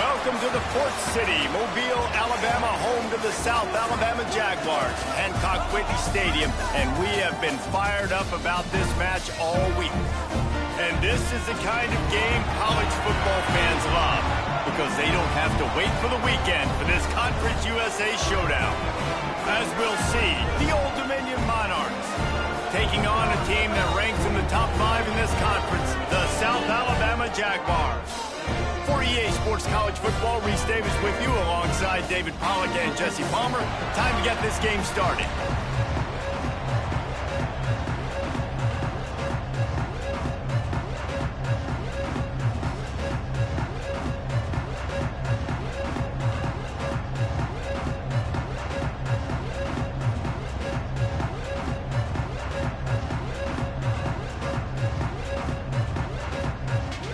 Welcome to the Port City, Mobile, Alabama, home to the South Alabama Jaguars, Hancock Whitney Stadium, and we have been fired up about this match all week. And this is the kind of game college football fans love, because they don't have to wait for the weekend for this Conference USA showdown. As we'll see, the Old Dominion Monarchs taking on a team that ranks in the top 5 in this conference, the South Alabama Jaguars. For EA Sports College Football, Reese Davis with you alongside David Pollack and Jesse Palmer. Time to get this game started.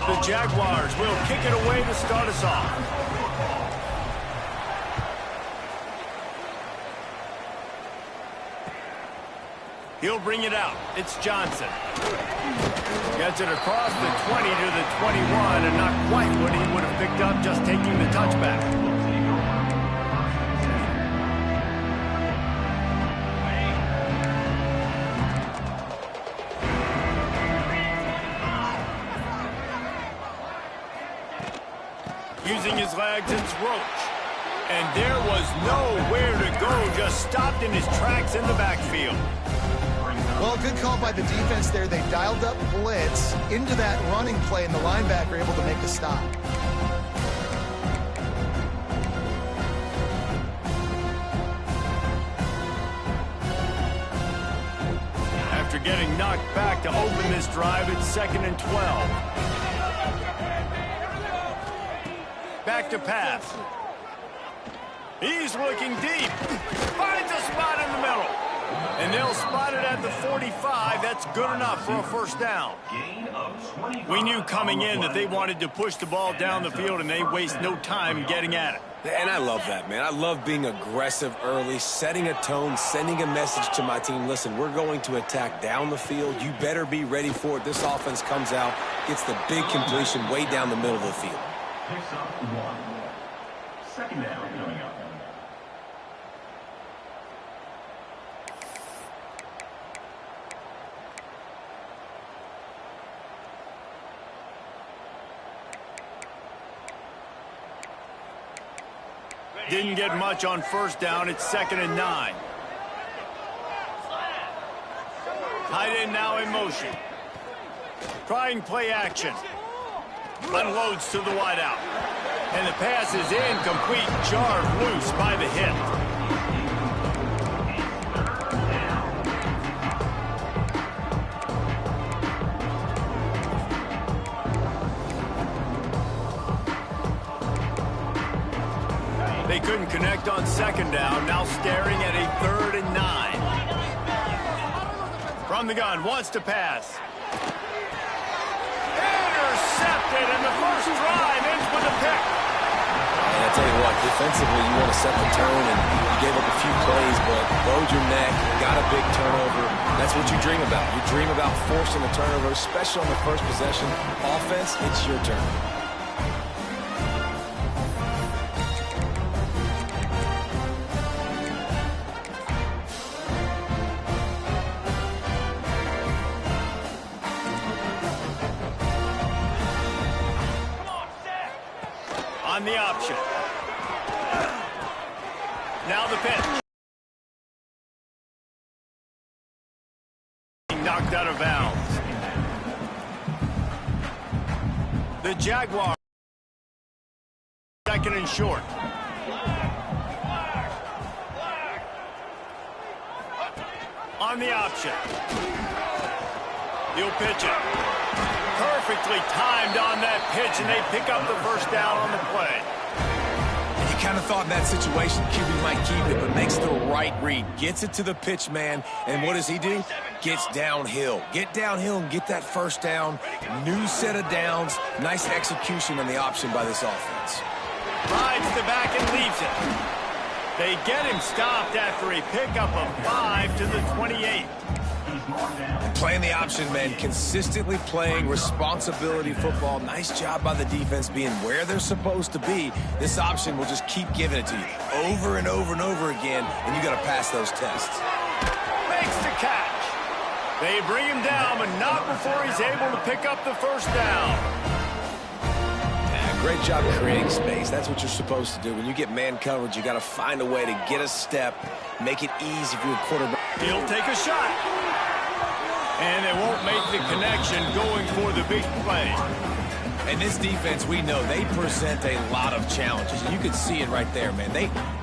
The Jaguars will kick it away to start us off. He'll bring it out. It's Johnson. Gets it across the 20 to the 21, and not quite what he would have picked up just taking the touchback. Using his legs, it's Roach. And there was nowhere to go, just stopped in his tracks in the backfield. Well, good call by the defense there. They dialed up blitz into that running play, and the linebacker able to make the stop. After getting knocked back to open this drive, it's 2nd and 12. Back to pass. He's looking deep. Finds a spot in the middle. And they'll spot it at the 45. That's good enough for a first down. We knew coming in that they wanted to push the ball down the field, and they waste no time getting at it. And I love that, man. I love being aggressive early, setting a tone, sending a message to my team. Listen, we're going to attack down the field. You better be ready for it. This offense comes out, gets the big completion way down the middle of the field. Picks up 1. Second down coming up. Didn't get much on first down. It's 2nd and 9. Tight end now in motion. Trying play action. Unloads to the wideout. And the pass is incomplete, jarred loose by the hit. They couldn't connect on 2nd down, now staring at a 3rd and 9. From the gun, wants to pass. Intercepted, and the first drive ends with a pick. And I tell you what, defensively, you want to set the tone, and you gave up a few plays, but bowed your neck, got a big turnover. That's what you dream about. You dream about forcing a turnover, especially on the first possession. Offense, it's your turn. On the option. Now the pitch. Knocked out of bounds. The Jaguars. 2nd and short. On the option. He'll pitch it. Perfectly timed on that pitch, and they pick up the first down on the play. You kind of thought in that situation QB might keep it, but makes the right read. Gets it to the pitch man, and what does he do? Gets downhill. Get downhill and get that first down. New set of downs. Nice execution on the option by this offense. Rides the back and leaves it. They get him stopped after a pickup of 5 to the 28. He's marked down. Playing the option, man, consistently playing responsibility football. Nice job by the defense being where they're supposed to be. This option will just keep giving it to you over and over and over again, and you got to pass those tests. Makes the catch. They bring him down, but not before he's able to pick up the first down. Yeah, great job creating space. That's what you're supposed to do. When you get man coverage, you got to find a way to get a step, make it easy for your quarterback. He'll take a shot. And they won't make the connection going for the big play. And this defense, we know, they present a lot of challenges. And you can see it right there, man.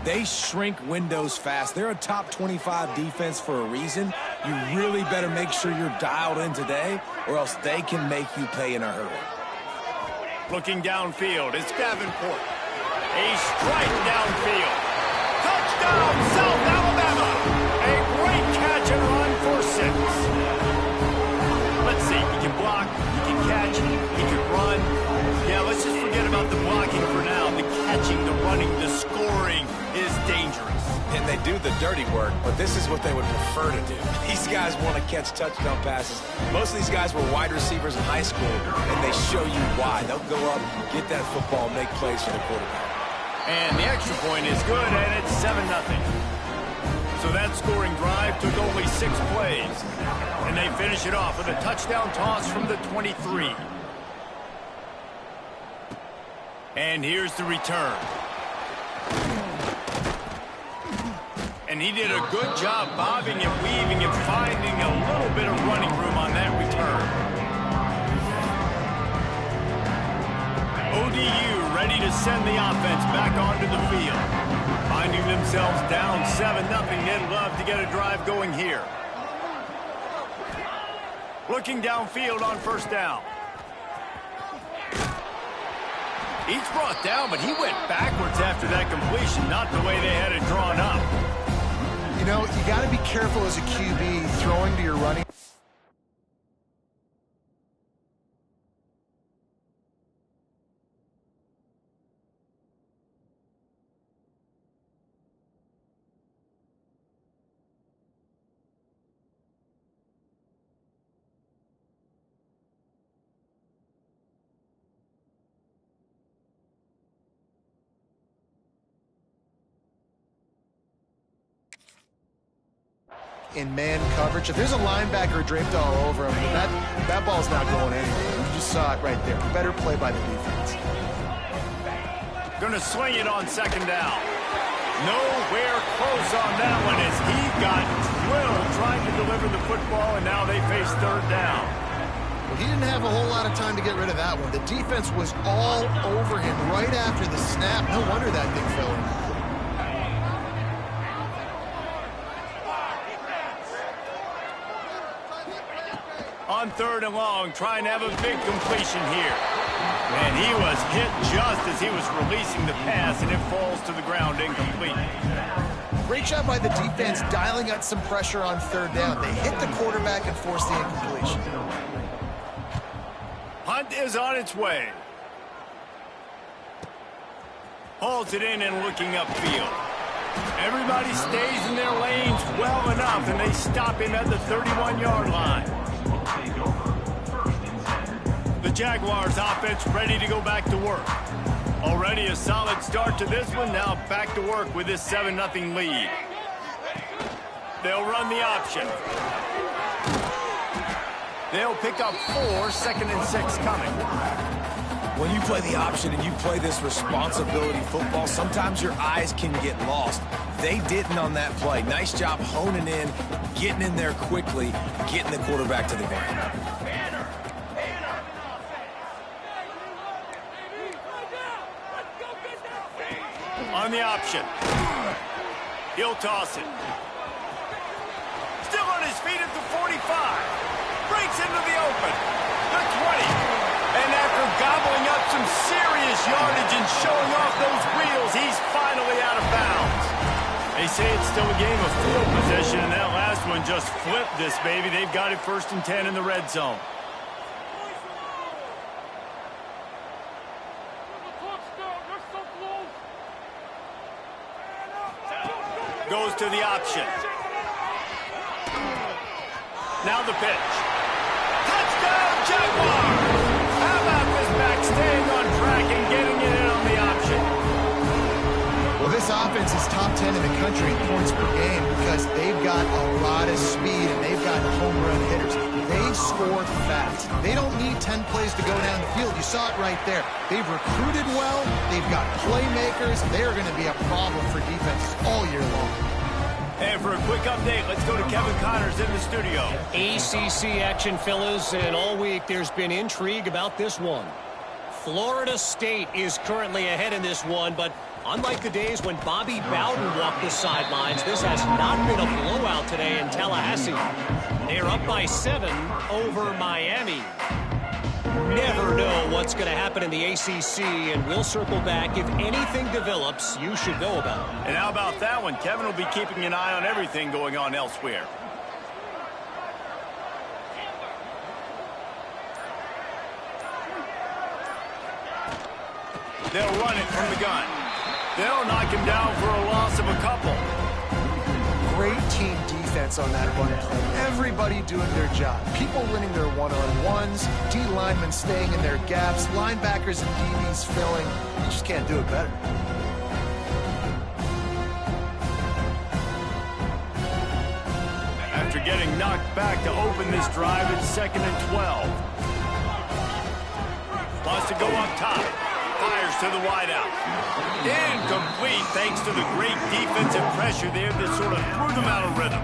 They shrink windows fast. They're a top 25 defense for a reason. You really better make sure you're dialed in today, or else they can make you pay in a hurry. Looking downfield, it's Davenport. A strike downfield. Touchdown, South Alabama. A great catch and run for 6. Let's see, he can block, he can catch, he can run. Yeah, let's just forget about the blocking for now. The catching, the running, the scoring is dangerous. And they do the dirty work, but this is what they would prefer to do. These guys want to catch touchdown passes. Most of these guys were wide receivers in high school, and they show you why. They'll go up, get that football, make plays for the quarterback. And the extra point is good, and it's 7-0. So that scoring drive took only 6 plays. And they finish it off with a touchdown toss from the 23. And here's the return. And he did a good job bobbing and weaving and finding a little bit of running room on that return. ODU ready to send the offense back onto the field. Finding themselves down 7-0, they'd love to get a drive going here. Looking downfield on first down. He's brought down, but he went backwards after that completion, not the way they had it drawn up. You know, you got to be careful as a QB throwing to your running. In man coverage. If there's a linebacker draped all over him, that ball's not going anywhere. You just saw it right there. Better play by the defense. Gonna swing it on second down. Nowhere close on that one as he got drilled trying to deliver the football, and now they face third down. Well, he didn't have a whole lot of time to get rid of that one. The defense was all over him right after the snap. No wonder that thing fell in. On third and long, trying to have a big completion here. And he was hit just as he was releasing the pass, and it falls to the ground incomplete. Great job by the defense dialing up some pressure on third down. They hit the quarterback and forced the incompletion. Hunt is on its way. Hauls it in and looking upfield. Everybody stays in their lanes well enough, and they stop him at the 31-yard line. The Jaguars offense ready to go back to work. Already a solid start to this one. Now back to work with this 7-0 lead. They'll run the option. They'll pick up 4, 2nd and 6 coming. When you play the option and you play this responsibility football, sometimes your eyes can get lost. They didn't on that play. Nice job honing in, getting in there quickly, getting the quarterback to the ground. On the option. He'll toss it. Still on his feet at the 45. Breaks into the open. The 20. And after gobbling up some serious yardage and showing off those wheels, he's finally out of bounds. They say it's still a game of field possession, and that last one just flipped this baby. They've got it 1st and 10 in the red zone. Goes to the option. Now the pitch. Touchdown, Jaguars! How about this back staying on track and getting it in on the option? Well, this offense is top 10 in the country in points per game because they've got a lot of speed and they've got home run hitters. They score fast. They don't need 10 plays to go down the field. You saw it right there. They've recruited well. They've got playmakers. They're going to be a problem for defenses all year long. And for a quick update, let's go to Kevin Connors in the studio. ACC action, fellas, and all week there's been intrigue about this one. Florida State is currently ahead in this one, but unlike the days when Bobby Bowden walked the sidelines, this has not been a blowout today in Tallahassee. They're up by 7 over Miami. Never know what's going to happen in the ACC, and we'll circle back. If anything develops, you should know about it. And how about that one? Kevin will be keeping an eye on everything going on elsewhere. They'll run it from the gun. They'll knock him down for a loss of a couple. Great team defense on that run play. Everybody doing their job. People winning their one-on-ones, D linemen staying in their gaps, linebackers and DBs filling. You just can't do it better. After getting knocked back to open this drive, it's 2nd and 12. Wants to go up top. Fires to the wideout. Incomplete thanks to the great defensive pressure there that sort of threw them out of rhythm.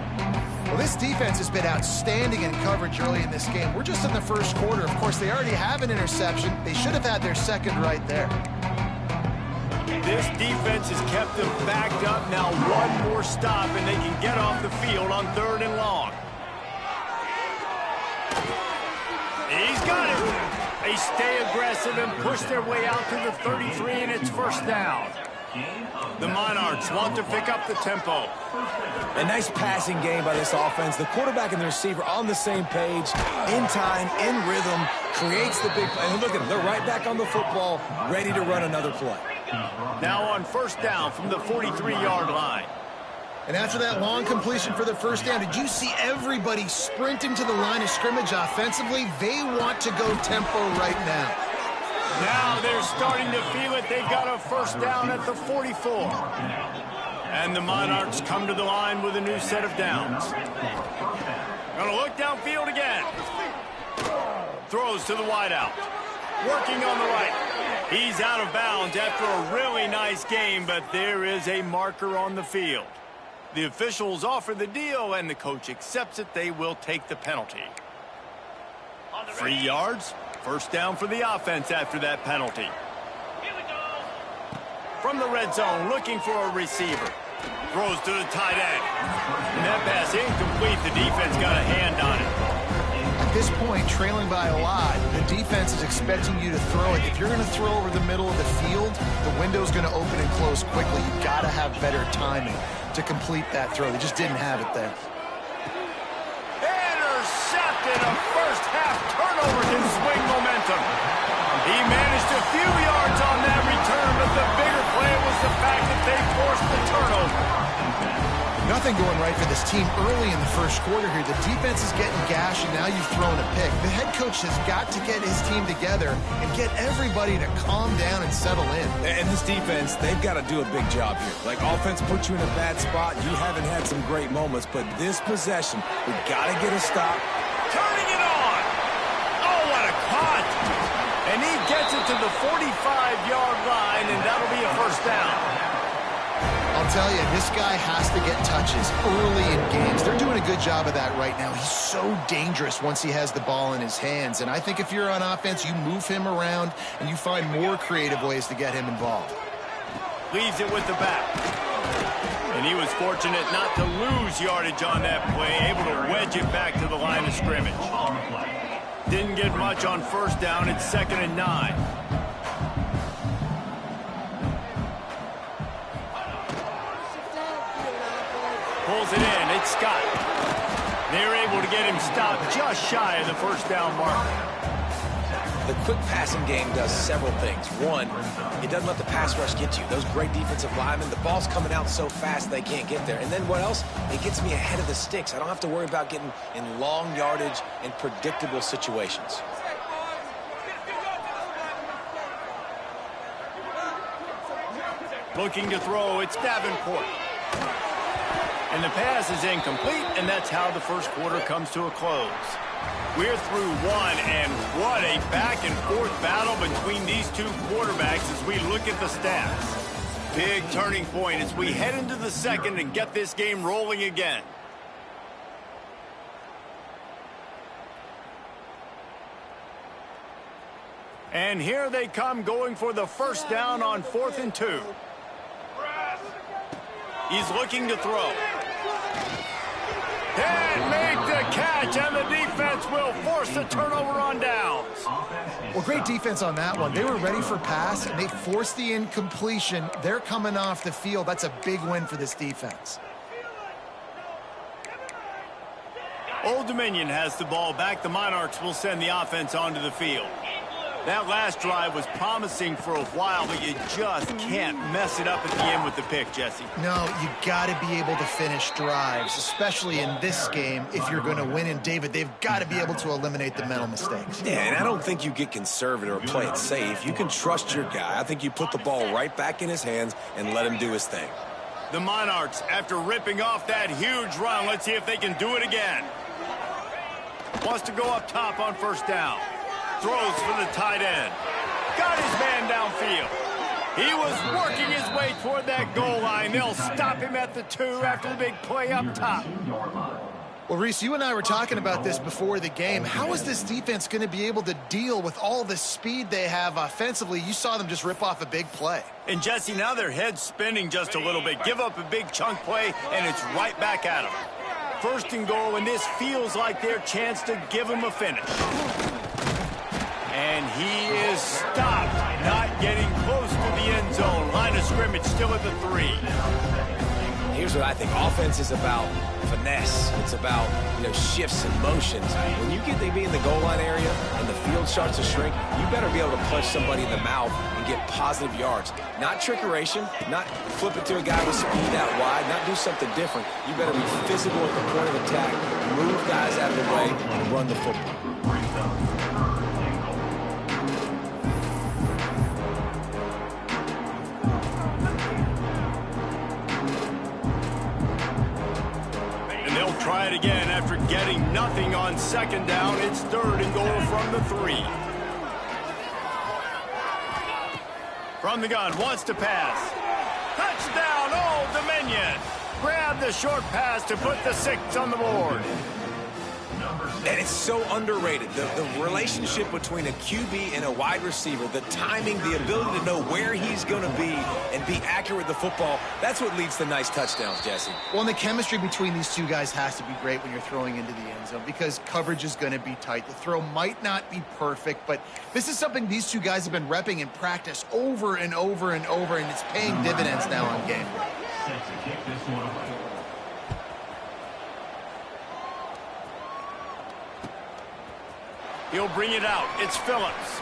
Well, this defense has been outstanding in coverage early in this game. We're just in the first quarter. Of course, they already have an interception. They should have had their second right there. This defense has kept them backed up. Now one more stop, and they can get off the field on 3rd and long. He's got it. They stay aggressive and push their way out to the 33, and it's 1st down. The Monarchs want to pick up the tempo. A nice passing game by this offense. The quarterback and the receiver on the same page, in time, in rhythm, creates the big play. And look at them. They're right back on the football, ready to run another play. Now on 1st down from the 43-yard line. And after that long completion for the 1st down, did you see everybody sprinting to the line of scrimmage offensively? They want to go tempo right now. Now they're starting to feel it. They've got a 1st down at the 44. And the Monarchs come to the line with a new set of downs. Gonna look downfield again. Throws to the wideout. Working on the right. He's out of bounds after a really nice game, but there is a marker on the field. The officials offer the deal, and the coach accepts it. They will take the penalty. 3 yards. 1st down for the offense after that penalty. From the red zone, looking for a receiver. Throws to the tight end. And that pass incomplete. The defense got a hand on it. At this point, trailing by a lot, the defense is expecting you to throw it. If you're going to throw over the middle of the field, the window's going to open and close quickly. You've got to have better timing to complete that throw. They just didn't have it there. Intercepted. A 1st half turnover can swing momentum. He managed a few yards on that return, but the bigger play was the fact that they forced the turnover. Nothing going right for this team early in the 1st quarter here. The defense is getting gashed, and now you've thrown a pick. The head coach has got to get his team together and get everybody to calm down and settle in. And this defense, they've got to do a big job here. Like, offense puts you in a bad spot. You haven't had some great moments, but this possession, we got to get a stop. Turning it on. Oh, what a cut. And he gets it to the 45-yard line, and that'll be a 1st down. I'll tell you, this guy has to get touches early in games. They're doing a good job of that right now. He's so dangerous once he has the ball in his hands. And I think if you're on offense, you move him around and you find more creative ways to get him involved. Leaves it with the back. And he was fortunate not to lose yardage on that play, able to wedge it back to the line of scrimmage. Didn't get much on 1st down. It's 2nd and 9. Pulls it in. It's Scott. They're able to get him stopped just shy of the 1st down marker. The quick passing game does several things. One, it doesn't let the pass rush get you. Those great defensive linemen, the ball's coming out so fast they can't get there. And then what else? It gets me ahead of the sticks. I don't have to worry about getting in long yardage and predictable situations. Looking to throw, it's Davenport. And the pass is incomplete, and that's how the first quarter comes to a close. We're through one, and what a back-and-forth battle between these two quarterbacks as we look at the stats. Big turning point as we head into the second and get this game rolling again. And here they come, going for the first down on 4th and 2. He's looking to throw. And make the catch, and the defense will force a turnover on downs. Well, great defense on that one. They were ready for pass, and they forced the incompletion. They're coming off the field. That's a big win for this defense. Old Dominion has the ball back. The Monarchs will send the offense onto the field. That last drive was promising for a while, but you just can't mess it up at the end with the pick, Jesse. No, you got to be able to finish drives, especially in this game. If you're going to win, and David, they've got to be able to eliminate the mental mistakes. Yeah, and I don't think you get conservative or play it safe. You can trust your guy. I think you put the ball right back in his hands and let him do his thing. The Monarchs, after ripping off that huge run, let's see if they can do it again. Wants to go up top on first down. Throws for the tight end. Got his man downfield. He was working his way toward that goal line. They'll stop him at the 2 after the big play up top. Well, Reese, you and I were talking about this before the game. How is this defense going to be able to deal with all the speed they have offensively? You saw them just rip off a big play. And, Jesse, now their head's spinning just a little bit. Give up a big chunk play, and it's right back at them. First and goal, and this feels like their chance to give them a finish. And he is stopped, not getting close to the end zone. Line of scrimmage still at the 3. Here's what I think. Offense is about finesse. It's about, shifts and motions. When you get to be in the goal line area and the field starts to shrink, you better be able to punch somebody in the mouth and get positive yards. Not trickeration, not flip it to a guy with speed out wide, not do something different. You better be physical at the point of attack, move guys out of the way, and run the football. Try it again after getting nothing on second down. It's 3rd and goal from the 3. From the gun, wants to pass. Touchdown, Old Dominion. Grab the short pass to put the 6 on the board. And it's so underrated. The relationship between a QB and a wide receiver, the timing, the ability to know where he's going to be and be accurate with the football, that's what leads to nice touchdowns, Jesse. Well, and the chemistry between these two guys has to be great when you're throwing into the end zone because coverage is going to be tight. The throw might not be perfect, but this is something these two guys have been repping in practice over and over and over, and it's paying dividends now on game day. Set to kick this one away. He'll bring it out. It's Phillips.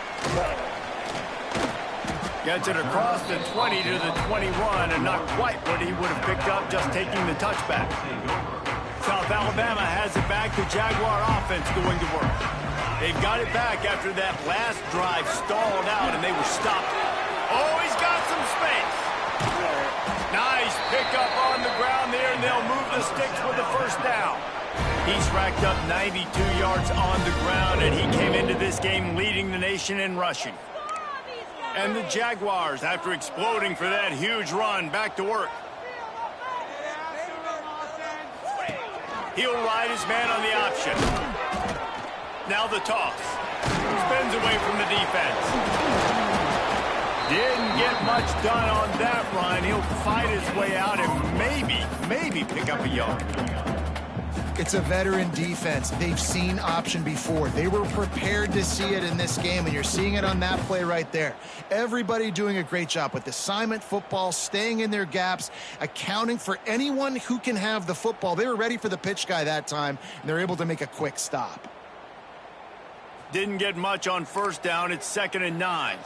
Gets it across the 20 to the 21, and not quite what he would have picked up just taking the touchback. South Alabama has it back. The Jaguar offense going to work. They've got it back after that last drive stalled out, and they were stopped. Oh, he's got some space. Nice pickup on the ground there, and they'll move the sticks with the first down. He's racked up 92 yards on the ground, and he came into this game leading the nation in rushing. And the Jaguars, after exploding for that huge run, back to work. He'll ride his man on the option. Now the toss. Spins away from the defense. Didn't get much done on that run. He'll fight his way out and maybe pick up a yard. It's a veteran defense. They've seen option before. They were prepared to see it in this game, and you're seeing it on that play right there. Everybody doing a great job with assignment football, staying in their gaps, accounting for anyone who can have the football. They were ready for the pitch guy that time, and they're able to make a quick stop. Didn't get much on first down. It's 2nd and 9.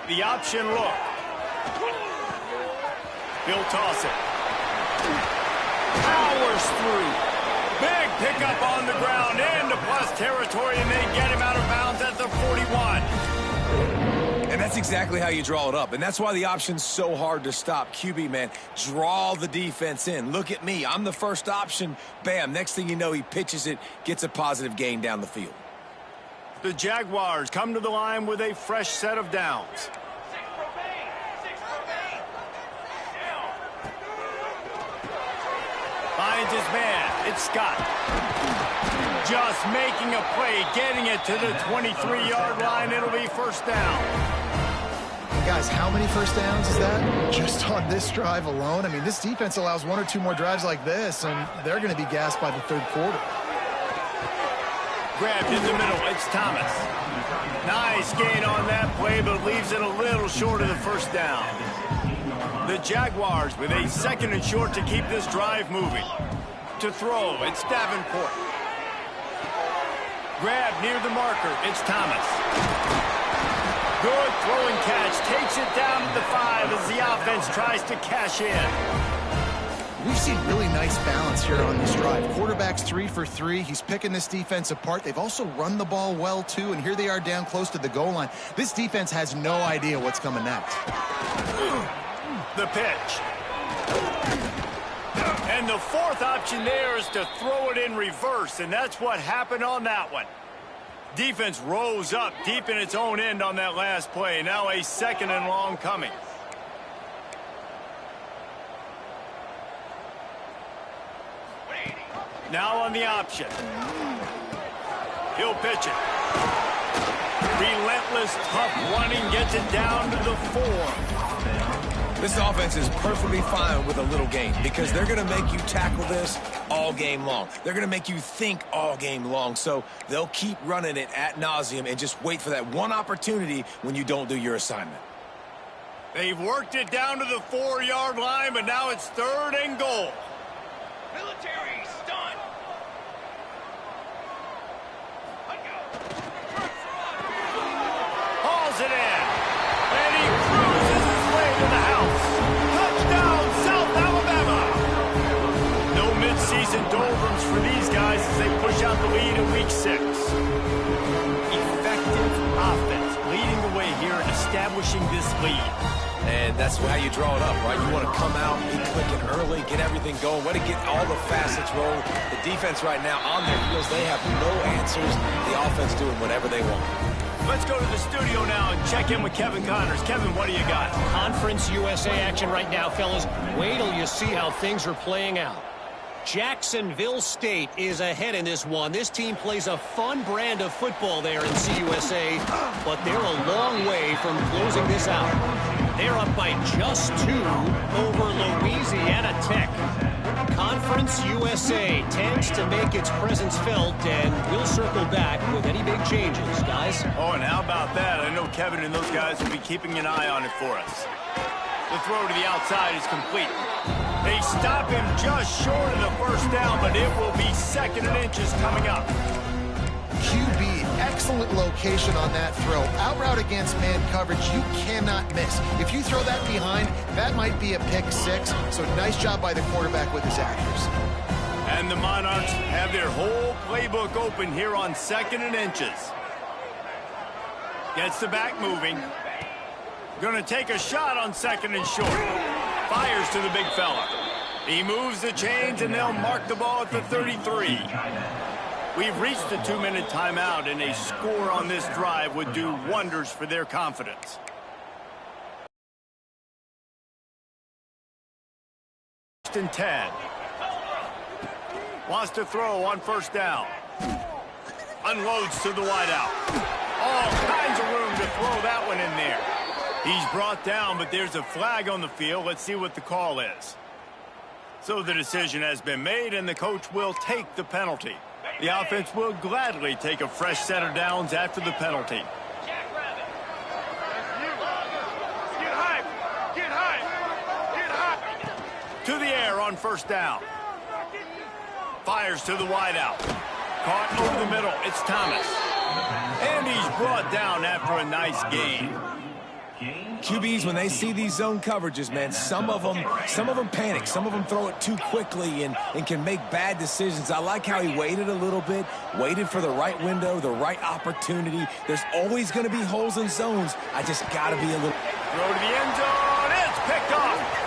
The option look. He'll toss it. Powers through. Big pickup on the ground into plus territory, and they get him out of bounds at the 41. And that's exactly how you draw it up. And that's why the option's so hard to stop. QB, man, draw the defense in. Look at me. I'm the first option. Bam. Next thing you know, he pitches it, gets a positive gain down the field. The Jaguars come to the line with a fresh set of downs. Finds his man. It's Scott. Just making a play, getting it to the 23-yard line. It'll be first down. Guys, how many first downs is that? Just on this drive alone? I mean, this defense allows 1 or 2 more drives like this, and they're going to be gassed by the third quarter. Grabbed in the middle. It's Thomas. Nice gain on that play, but leaves it a little short of the first down. The Jaguars with a 2nd and short to keep this drive moving. To throw, it's Davenport. Grab near the marker. It's Thomas. Good throwing catch. Takes it down to the 5 as the offense tries to cash in. We've seen really nice balance here on this drive. Quarterback's 3 for 3. He's picking this defense apart. They've also run the ball well, too, and here they are down close to the goal line. This defense has no idea what's coming next. The pitch. And the 4th option there is to throw it in reverse, and that's what happened on that one. Defense rose up deep in its own end on that last play. Now a 2nd and long coming. Now on the option. He'll pitch it. Relentless, tough running gets it down to the 4. This offense is perfectly fine with a little gain because they're going to make you tackle this all game long. They're going to make you think all game long. So they'll keep running it ad nauseum and just wait for that one opportunity when you don't do your assignment. They've worked it down to the 4-yard line, but now it's 3rd and goal. Military stunt. Hauls it in. And he cruises his way to the house. Touchdown, South Alabama. No midseason doldrums for these guys as they push out the lead in week 6. Effective offense leading the way here and establishing this lead. And that's how you draw it up, right? You want to come out, be clicking early, get everything going, let it get all the facets rolling. The defense right now on their heels, they have no answers. The offense doing whatever they want. Let's go to the studio now and check in with Kevin Connors. Kevin, what do you got? Conference USA action right now, fellas. Wait till you see how things are playing out. Jacksonville State is ahead in this one. This team plays a fun brand of football there in CUSA, but they're a long way from closing this out. They're up by just 2 over Louisiana Tech. Conference USA tends to make its presence felt, and we'll circle back with any big changes, guys. Oh, and how about that? I know Kevin and those guys will be keeping an eye on it for us. The throw to the outside is complete. They stop him just short of the first down, but it will be 2nd and inches coming up. QB, excellent location on that throw. Out route against man coverage, you cannot miss. If you throw that behind, that might be a pick 6. So nice job by the quarterback with his accuracy. And the Monarchs have their whole playbook open here on 2nd and inches. Gets the back moving. Going to take a shot on 2nd and short. Fires to the big fella. He moves the chains, and they'll mark the ball at the 33. We've reached the 2-minute timeout, and a score on this drive would do wonders for their confidence. And 10. Wants to throw on first down. Unloads to the wideout. All kinds of room to throw that one in there. He's brought down, but there's a flag on the field. Let's see what the call is. So the decision has been made, and the coach will take the penalty. The offense will gladly take a fresh set of downs after the penalty. To the air on first down. Fires to the wideout. Caught over the middle. It's Thomas. And he's brought down after a nice gain. QBs, when they see these zone coverages, man, some of them panic. Some of them throw it too quickly and can make bad decisions. I like how he waited a little bit, waited for the right window, the right opportunity. There's always going to be holes in zones. I just got to be a little... Throw to the end zone. It's picked off.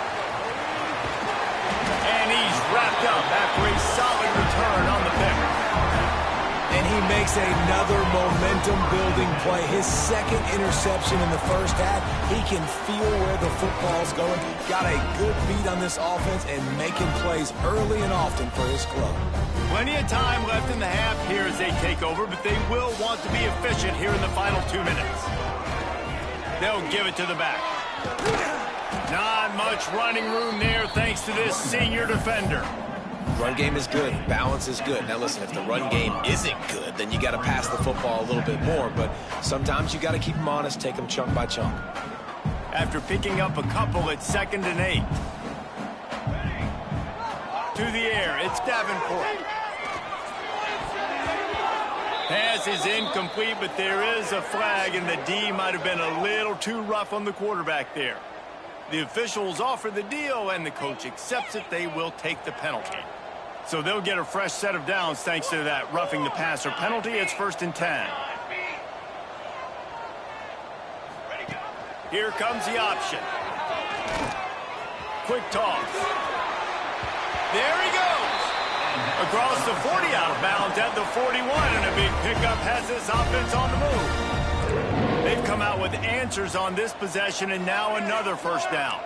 And he's wrapped up after a solid return on the pick. And he makes another momentum-building play. His second interception in the first half. He can feel where the football's going. Got a good beat on this offense and making plays early and often for his club. Plenty of time left in the half here as they take over, but they will want to be efficient here in the final 2 minutes. They'll give it to the back. Not much running room there thanks to this senior defender. Run game is good. Balance is good. Now, listen, if the run game isn't good, then you got to pass the football a little bit more. But sometimes you got to keep them honest, take them chunk by chunk. After picking up a couple, it's 2nd and 8. To the air, it's Davenport. Pass is incomplete, but there is a flag, and the D might have been a little too rough on the quarterback there. The officials offer the deal, and the coach accepts it. They will take the penalty. So they'll get a fresh set of downs thanks to that roughing the passer penalty. It's 1st and 10. Here comes the option. Quick toss. There he goes. Across the 40, out of bounds at the 41, and a big pickup has this offense on the move. They've come out with answers on this possession, and now another first down.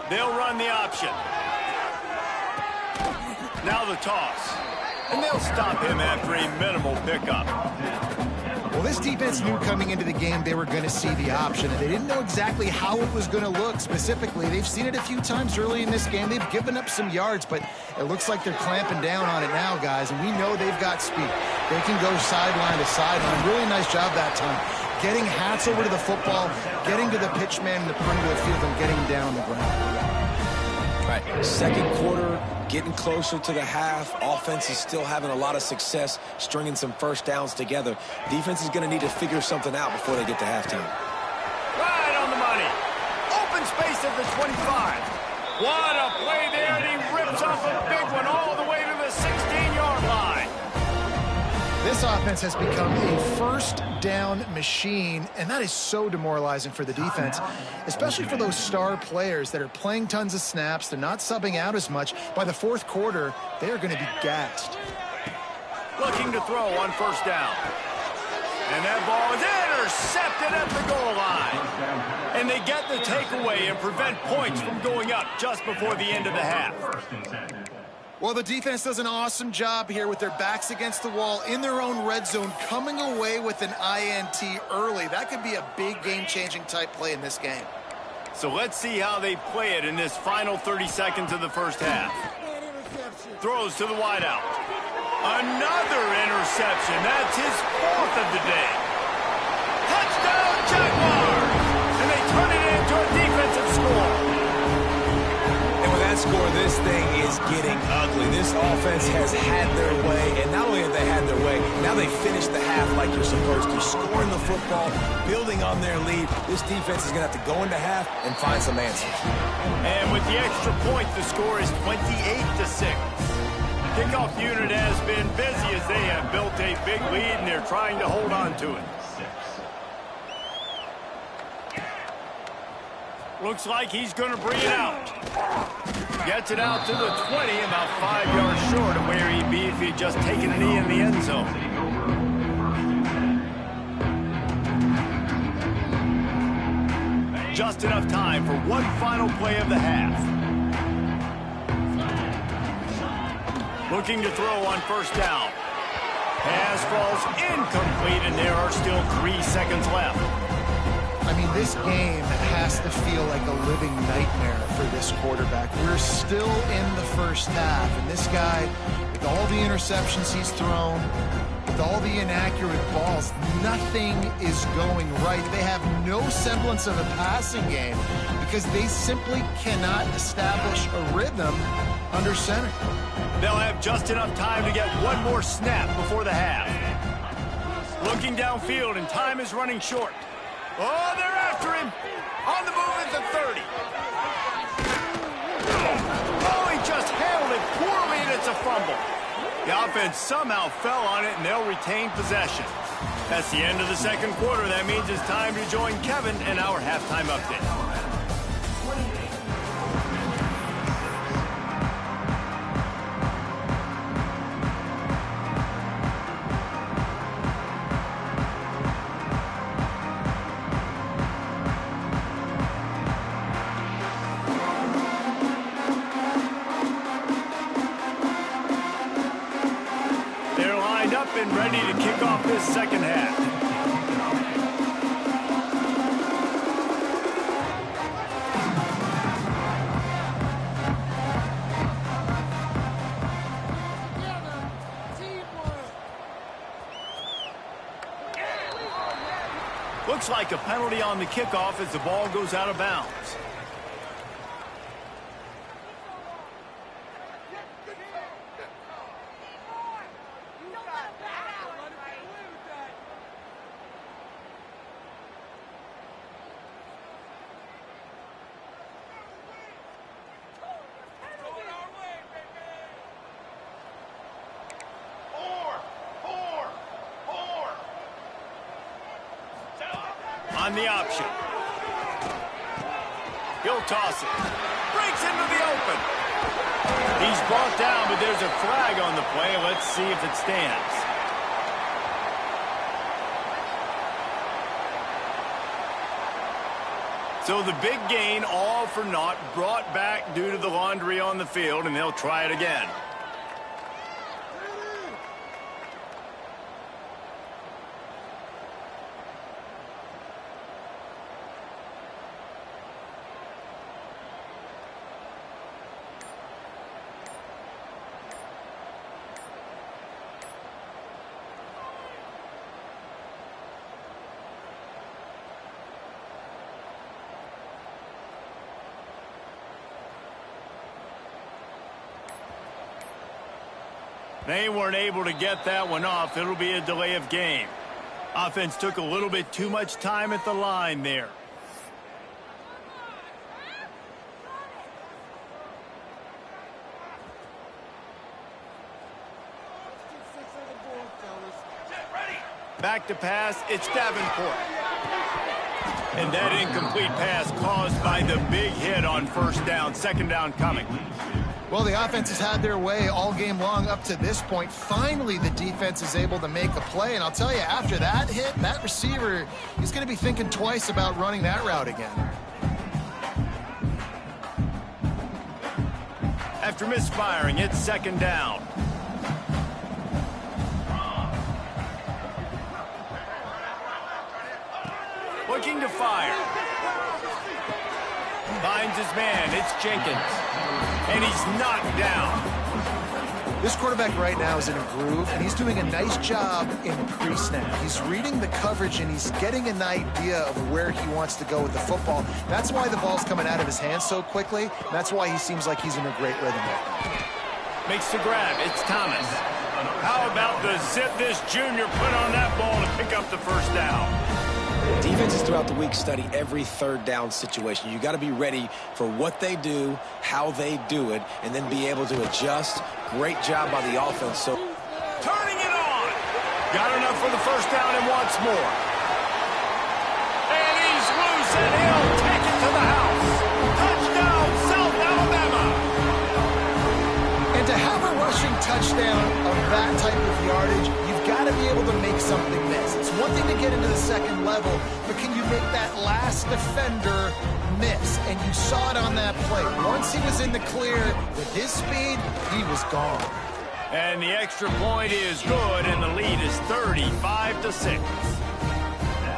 They'll run the option. Now the toss. And they'll stop him after a minimal pickup. Well, this defense knew coming into the game they were going to see the option, and they didn't know exactly how it was going to look specifically. They've seen it a few times early in this game. They've given up some yards, but it looks like they're clamping down on it now, guys, and we know they've got speed. They can go sideline to sideline. Really nice job that time. Getting hats over to the football, getting to the pitch man in the perimeter of the field, and getting down on the ground. Right, second quarter, getting closer to the half. Offense is still having a lot of success stringing some first downs together. Defense is going to need to figure something out before they get to halftime. Right on the money. Open space at the 25. What a play there, and he rips off a big one all the way to the 16-yard line. This offense has become a first down machine, and that is so demoralizing for the defense, especially for those star players that are playing tons of snaps. They're not subbing out as much. By the fourth quarter, they are going to be gassed. Looking to throw on first down. And that ball is intercepted at the goal line. And they get the takeaway and prevent points from going up just before the end of the half. Well, the defense does an awesome job here with their backs against the wall in their own red zone, coming away with an INT early. That could be a big game-changing type play in this game. So let's see how they play it in this final 30 seconds of the first half. Throws to the wideout. Another interception. That's his 4th of the day. Touchdown, Jaguars! And they turn it into a defensive score. And with that score, this thing is getting ugly. This offense has had their way, and not only have they had their way, now they finished the half like you're supposed to, scoring the football, building on their lead. This defense is going to have to go into half and find some answers. And with the extra point, the score is 28-6. Kickoff unit has been busy as they have built a big lead, and they're trying to hold on to it. Looks like he's going to bring it out. Gets it out to the 20, about 5 yards short of where he'd be if he'd just taken a knee in the end zone. Just enough time for one final play of the half. Looking to throw on first down. Pass falls incomplete, and there are still 3 seconds left. I mean, this game has to feel like a living nightmare for this quarterback. We're still in the first half, and this guy With all the interceptions he's thrown, with all the inaccurate balls, nothing is going right. They have no semblance of a passing game because they simply cannot establish a rhythm under center. They'll have just enough time to get one more snap before the half. Looking downfield, and time is running short. Oh, they're after him. On the move at the 30. Oh, he just handled it poorly, and it's a fumble. The offense somehow fell on it, and they'll retain possession. That's the end of the second quarter. That means it's time to join Kevin in our halftime update. And ready to kick off this second half. Looks like a penalty on the kickoff as the ball goes out of bounds. On the option. He'll toss it. Breaks into the open. He's brought down, but there's a flag on the play. Let's see if it stands. So the big gain, all for naught, brought back due to the laundry on the field, and they'll try it again. They weren't able to get that one off. It'll be a delay of game. Offense took a little bit too much time at the line there. Back to pass, it's Davenport. And that incomplete pass caused by the big hit on first down. Second down coming. Well, the offense has had their way all game long up to this point. Finally, the defense is able to make a play. And I'll tell you, after that hit, that receiver is going to be thinking twice about running that route again. After misfiring, it's second down. Looking to fire. Finds his man. It's Jenkins. And he's knocked down. This quarterback right now is in a groove, and he's doing a nice job in pre-snap. He's reading the coverage, and he's getting an idea of where he wants to go with the football. That's why the ball's coming out of his hands so quickly. That's why he seems like he's in a great rhythm right now. Makes the grab. It's Thomas. How about the zip this junior put on that ball to pick up the first down? Defenses throughout the week study every third down situation. You got to be ready for what they do, how they do it, and then be able to adjust. Great job by the offense. So turning it on. Got enough for the first down and wants more. And he's loose, and he'll take it to the house. Touchdown, South Alabama. And to have a rushing touchdown of that type of yardage, you've got to be able to make something miss. It's one thing to get into the second level, but can you make that last defender miss? And you saw it on that play. Once he was in the clear with his speed, he was gone. And the extra point is good, and the lead is 35-6.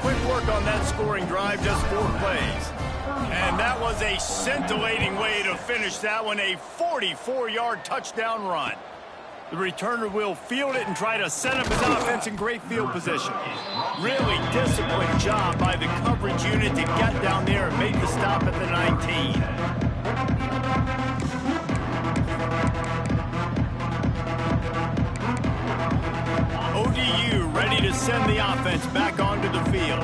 Quick work on that scoring drive, just 4 plays. And that was a scintillating way to finish that one, a 44-yard touchdown run. The returner will field it and try to set up his offense in great field position. Really disciplined job by the coverage unit to get down there and make the stop at the 19. ODU ready to send the offense back onto the field.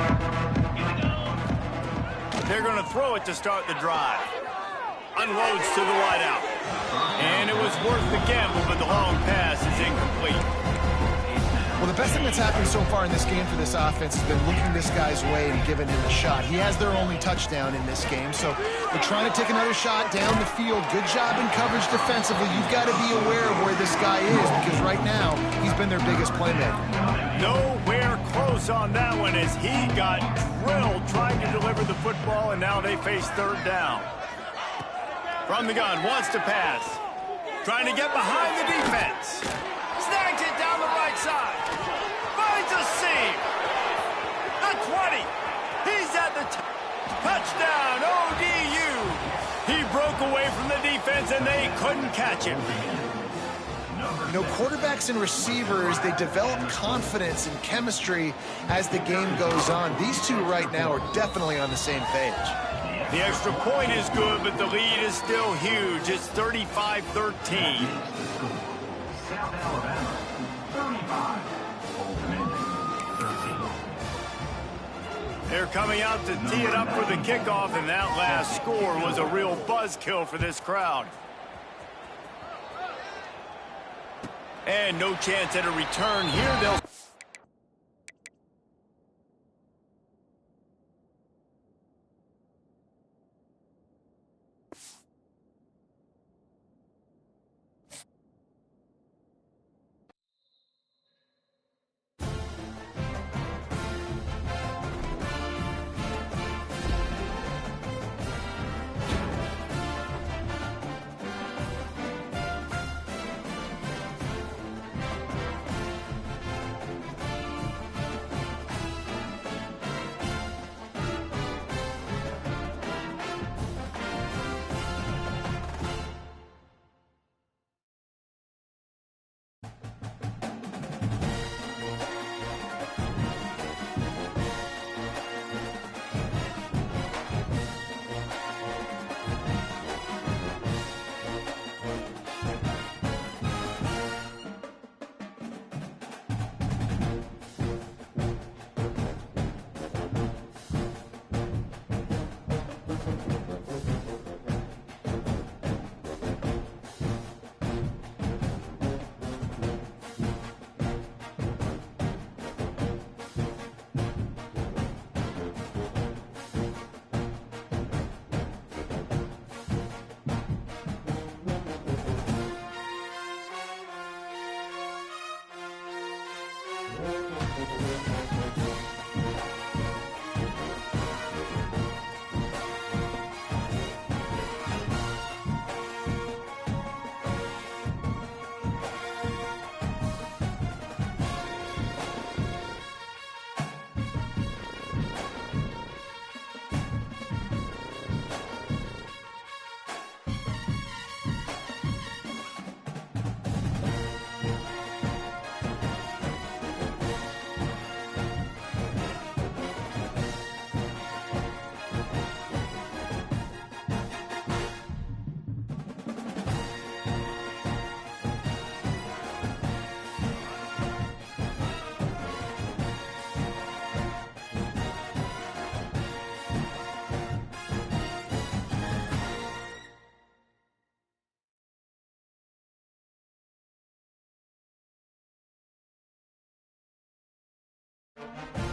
They're going to throw it to start the drive. Unloads to the wideout. And it was worth the gamble, but the long pass is incomplete. Well, the best thing that's happened so far in this game for this offense has been looking this guy's way and giving him a shot. He has their only touchdown in this game, so they're trying to take another shot down the field. Good job in coverage defensively. You've got to be aware of where this guy is because right now he's been their biggest playmaker. Nowhere close on that one as he got drilled trying to deliver the football, and now they face third down. From the gun, wants to pass. Trying to get behind the defense. Snags it down the right side. Finds a seam. The 20. He's at the touchdown, ODU. He broke away from the defense, and they couldn't catch him. You know, quarterbacks and receivers, they develop confidence and chemistry as the game goes on. These two right now are definitely on the same page. The extra point is good, but the lead is still huge. It's 35-13. South Alabama, 35. They're coming out to tee it up for the kickoff, and that last score was a real buzzkill for this crowd. And no chance at a return here. They'll... Thank you.